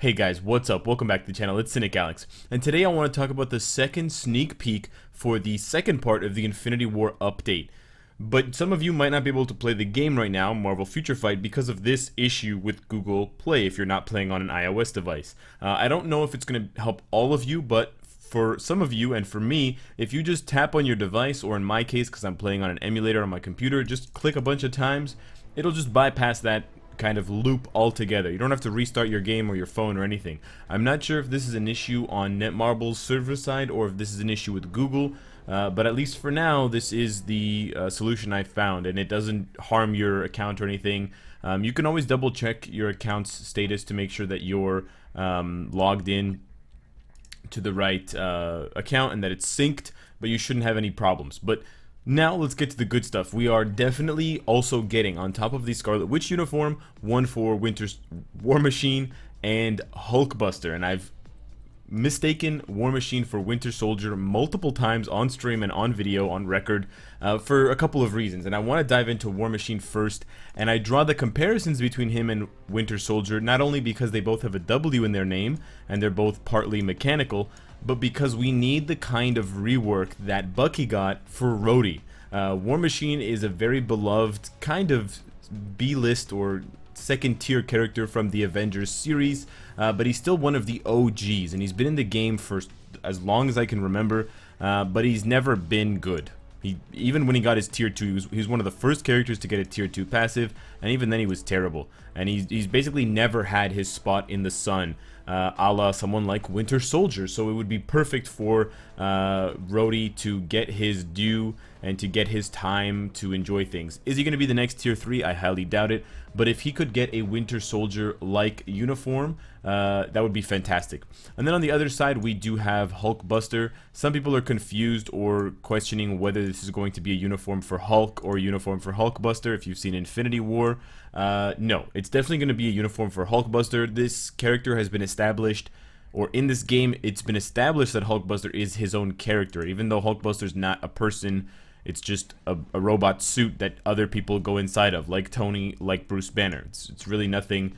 Hey guys, what's up? Welcome back to the channel. It's Cynicalex, and today I want to talk about the second sneak peek for the second part of the Infinity War update. But some of you might not be able to play the game right now, Marvel Future Fight, because of this issue with Google Play if you're not playing on an iOS device. I don't know if it's going to help all of you, but for some of you and for me, if you just tap on your device, or in my case, because I'm playing on an emulator on my computer, just click a bunch of times, it'll just bypass that kind of loop altogether. You don't have to restart your game or your phone or anything. I'm not sure if this is an issue on Netmarble's server side or if this is an issue with Google, but at least for now, this is the solution I found, and it doesn't harm your account or anything. You can always double check your account's status to make sure that you're logged in to the right account and that it's synced, but you shouldn't have any problems. But now let's get to the good stuff. We are definitely also getting, on top of the Scarlet Witch uniform, one for Winter War Machine and HULKBUSTER, and I've mistaken War Machine for Winter Soldier multiple times on stream and on video, on record, for a couple of reasons. And I want to dive into War Machine first, and I draw the comparisons between him and Winter Soldier, not only because they both have a W in their name, and they're both partly mechanical, but because we need the kind of rework that Bucky got for Rhodey. War Machine is a very beloved kind of B-list or second-tier character from the Avengers series, but he's still one of the OGs, and he's been in the game for as long as I can remember, but he's never been good. Even when he got his tier 2, he was one of the first characters to get a tier 2 passive, and even then he was terrible. And he's basically never had his spot in the sun, a la someone like Winter Soldier. So it would be perfect for Rhodey to get his due and to get his time to enjoy things. Is he going to be the next tier 3? I highly doubt it. But if he could get a Winter Soldier-like uniform, that would be fantastic. And then on the other side, we do have HULKBUSTER. Some people are confused or questioning whether this is going to be a uniform for Hulk or a uniform for HULKBUSTER. If you've seen Infinity War, no, it's definitely going to be a uniform for HULKBUSTER. This character has been established, or in this game, it's been established that HULKBUSTER is his own character. Even though HULKBUSTER's not a person, it's just a robot suit that other people go inside of, like Tony, like Bruce Banner. It's really nothing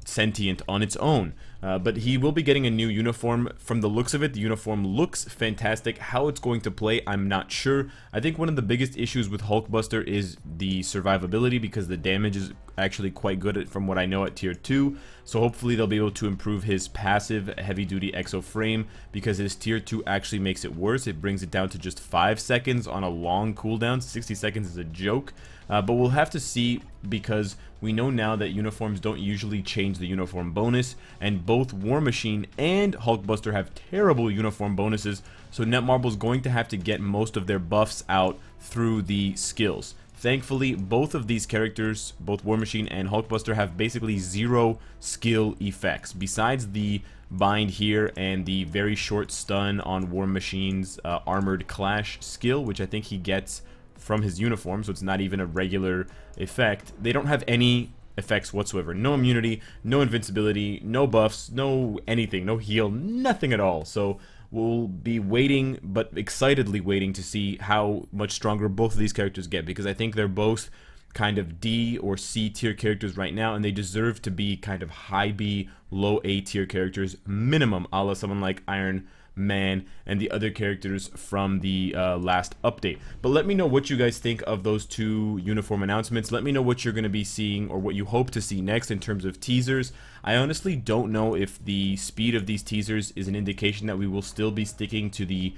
sentient on its own. But he will be getting a new uniform. From the looks of it, the uniform looks fantastic. How it's going to play, I'm not sure. I think one of the biggest issues with HULKBUSTER is the survivability, because the damage is actually quite good from what I know at tier 2. So hopefully they'll be able to improve his passive heavy-duty exo frame, because his tier 2 actually makes it worse. It brings it down to just 5 seconds on a long cooldown. 60 seconds is a joke. But we'll have to see, because we know now that uniforms don't usually change the uniform bonus, and both War Machine and HULKBUSTER have terrible uniform bonuses, so Netmarble's going to have to get most of their buffs out through the skills. Thankfully, both of these characters, both War Machine and HULKBUSTER, have basically zero skill effects, besides the bind here and the very short stun on War Machine's Armored Clash skill, which I think he gets from his uniform, so it's not even a regular effect. They don't have any effects whatsoever. No immunity, no invincibility, no buffs, no anything, no heal, nothing at all. So we'll be waiting, but excitedly waiting, to see how much stronger both of these characters get, because I think they're both kind of D or C tier characters right now, and they deserve to be kind of high B, low A tier characters minimum, a la someone like Iron Man and the other characters from the last update. But let me know what you guys think of those two uniform announcements. Let me know what you're going to be seeing, or what you hope to see next in terms of teasers. I honestly don't know if the speed of these teasers is an indication that we will still be sticking to the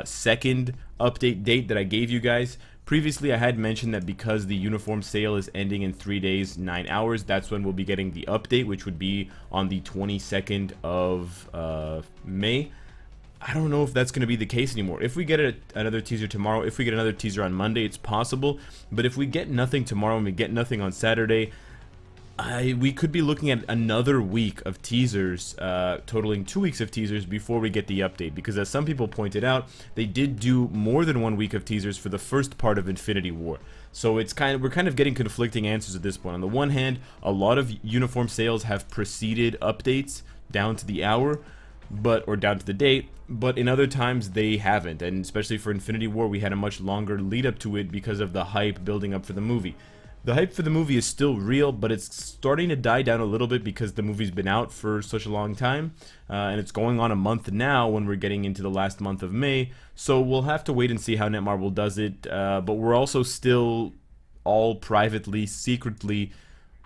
second update date that I gave you guys. Previously, I had mentioned that because the uniform sale is ending in 3 days, 9 hours, that's when we'll be getting the update, which would be on the 22nd of May. I don't know if that's going to be the case anymore. If we get another teaser tomorrow, if we get another teaser on Monday, it's possible. But if we get nothing tomorrow and we get nothing on Saturday, we could be looking at another week of teasers, totaling 2 weeks of teasers before we get the update. Because as some people pointed out, they did do more than 1 week of teasers for the first part of Infinity War. So it's we're kind of getting conflicting answers at this point. On the one hand, a lot of uniform sales have preceded updates down to the hour, or down to the date, but in other times they haven't. And especially for Infinity War, we had a much longer lead up to it because of the hype building up for the movie. The hype for the movie is still real, but it's starting to die down a little bit because the movie's been out for such a long time, and it's going on a month now when we're getting into the last month of May, so we'll have to wait and see how Netmarble does it, but we're also still all privately, secretly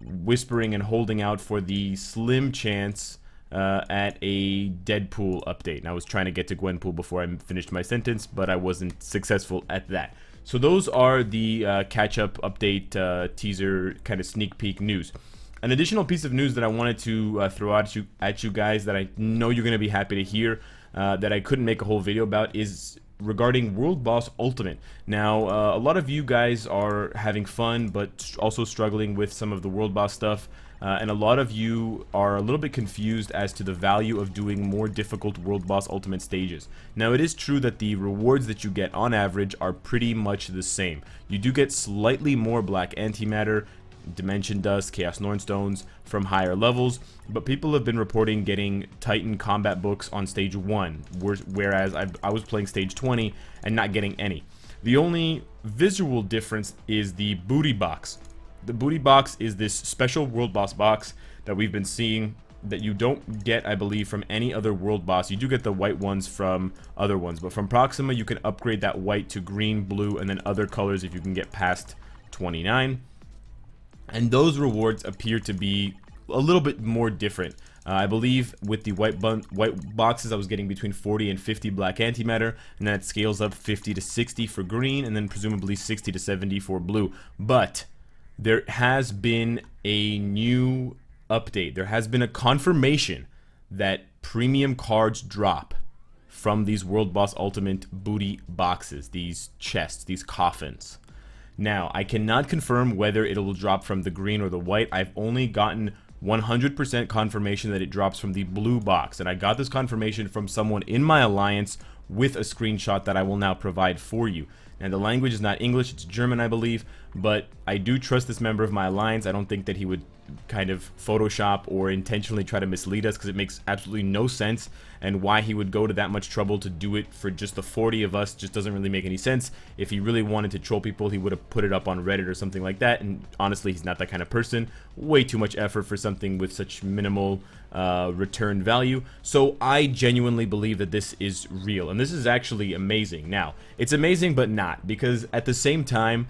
whispering and holding out for the slim chance at a Deadpool update. And I was trying to get to Gwenpool before I finished my sentence, but I wasn't successful at that. So those are the catch-up update teaser kind of sneak peek news. An additional piece of news that I wanted to throw at you guys that I know you're going to be happy to hear that I couldn't make a whole video about is regarding World Boss Ultimate. Now, a lot of you guys are having fun, but also struggling with some of the World Boss stuff. And a lot of you are a little bit confused as to the value of doing more difficult World Boss Ultimate stages. Now, it is true that the rewards that you get on average are pretty much the same. You do get slightly more Black Antimatter, Dimension Dust, Chaos Nornstones from higher levels, but people have been reporting getting Titan combat books on stage 1, whereas I was playing stage 20 and not getting any. The only visual difference is the booty box. The booty box is this special World Boss box that we've been seeing that you don't get, I believe, from any other World Boss. You do get the white ones from other ones, but from Proxima you can upgrade that white to green, blue, and then other colors if you can get past 29. And those rewards appear to be a little bit more different. I believe with the white boxes I was getting between 40 and 50 Black Antimatter, and then it scales up 50 to 60 for green, and then presumably 60 to 70 for blue. But there has been a new update. There has been a confirmation that premium cards drop from these World Boss Ultimate booty boxes, these chests, these coffins. Now, I cannot confirm whether it will drop from the green or the white. I've only gotten 100% confirmation that it drops from the blue box, and I got this confirmation from someone in my alliance with a screenshot that I will now provide for you. And the language is not English, it's German, I believe, but I do trust this member of my alliance. I don't think that he would kind of Photoshop or intentionally try to mislead us, because it makes absolutely no sense, and why he would go to that much trouble to do it for just the 40 of us just doesn't really make any sense. If he really wanted to troll people, he would have put it up on Reddit or something like that, and honestly, he's not that kind of person. Way too much effort for something with such minimal return value. So I genuinely believe that this is real, and this is actually amazing. Now, it's amazing but not, because at the same time,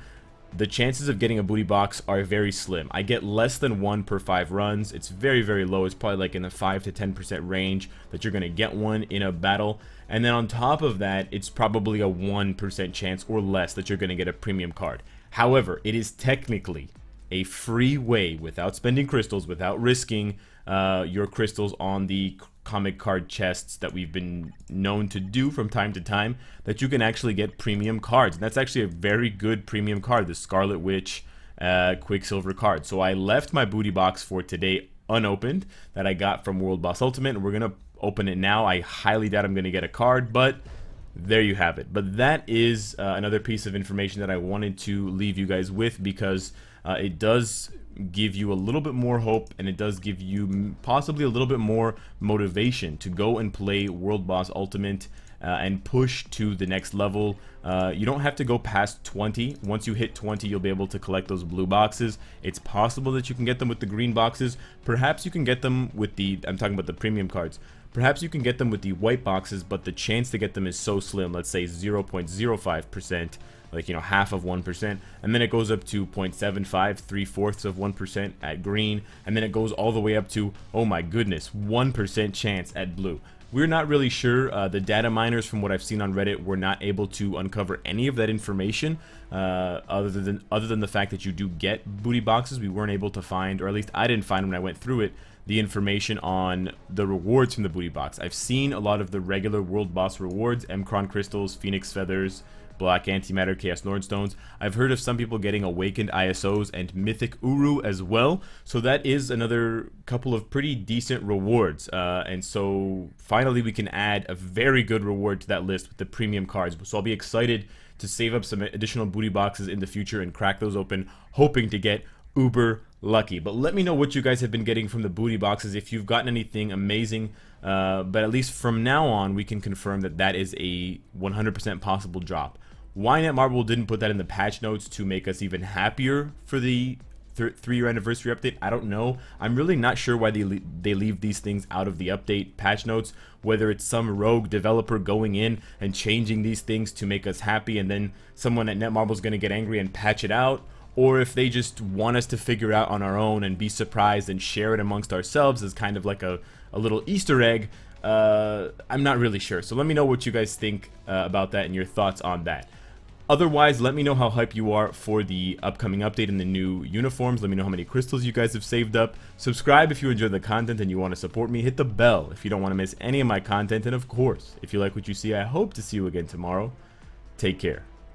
the chances of getting a booty box are very slim. I get less than 1 per 5 runs. It's very, very low. It's probably like in the 5 to 10% range that you're going to get one in a battle. And then on top of that, it's probably a 1% chance or less that you're going to get a premium card. However, it is technically a free way, without spending crystals, without risking your crystals on the comic card chests that we've been known to do from time to time, that you can actually get premium cards. And that's actually a very good premium card, the Scarlet Witch Quicksilver card. So I left my booty box for today unopened that I got from World Boss Ultimate, and we're gonna open it now. I highly doubt I'm gonna get a card, but there you have it. But that is another piece of information that I wanted to leave you guys with, because it does give you a little bit more hope, and it does give you possibly a little bit more motivation to go and play World Boss Ultimate and push to the next level. You don't have to go past 20. Once you hit 20, you'll be able to collect those blue boxes. It's possible that you can get them with the green boxes. Perhaps you can get them with the, I'm talking about the premium cards. Perhaps you can get them with the white boxes, but the chance to get them is so slim. Let's say 0.05%. like, you know, half of 1%, and then it goes up to 0.75, 3/4 of 1% at green, and then it goes all the way up to, oh my goodness, 1% chance at blue. We're not really sure. The data miners, from what I've seen on Reddit, were not able to uncover any of that information, other than the fact that you do get booty boxes. We weren't able to find, or at least I didn't find when I went through it, the information on the rewards from the booty box. I've seen a lot of the regular World Boss rewards, Mcron Crystals, Phoenix Feathers, Black Antimatter, Chaos Nornstones. I've heard of some people getting Awakened ISOs and Mythic Uru as well. So that is another couple of pretty decent rewards. And so finally we can add a very good reward to that list with the premium cards. So I'll be excited to save up some additional booty boxes in the future and crack those open, hoping to get uber lucky. But let me know what you guys have been getting from the booty boxes, if you've gotten anything amazing. But at least from now on, we can confirm that that is a 100% possible drop. Why Netmarble didn't put that in the patch notes to make us even happier for the 3-year anniversary update, I don't know. I'm really not sure why they leave these things out of the update patch notes, whether it's some rogue developer going in and changing these things to make us happy and then someone at Netmarble is going to get angry and patch it out, or if they just want us to figure out on our own and be surprised and share it amongst ourselves as kind of like a little Easter egg. I'm not really sure. So let me know what you guys think about that and your thoughts on that. Otherwise, let me know how hype you are for the upcoming update and the new uniforms. Let me know how many crystals you guys have saved up. Subscribe if you enjoy the content and you want to support me. Hit the bell if you don't want to miss any of my content. And of course, if you like what you see, I hope to see you again tomorrow. Take care.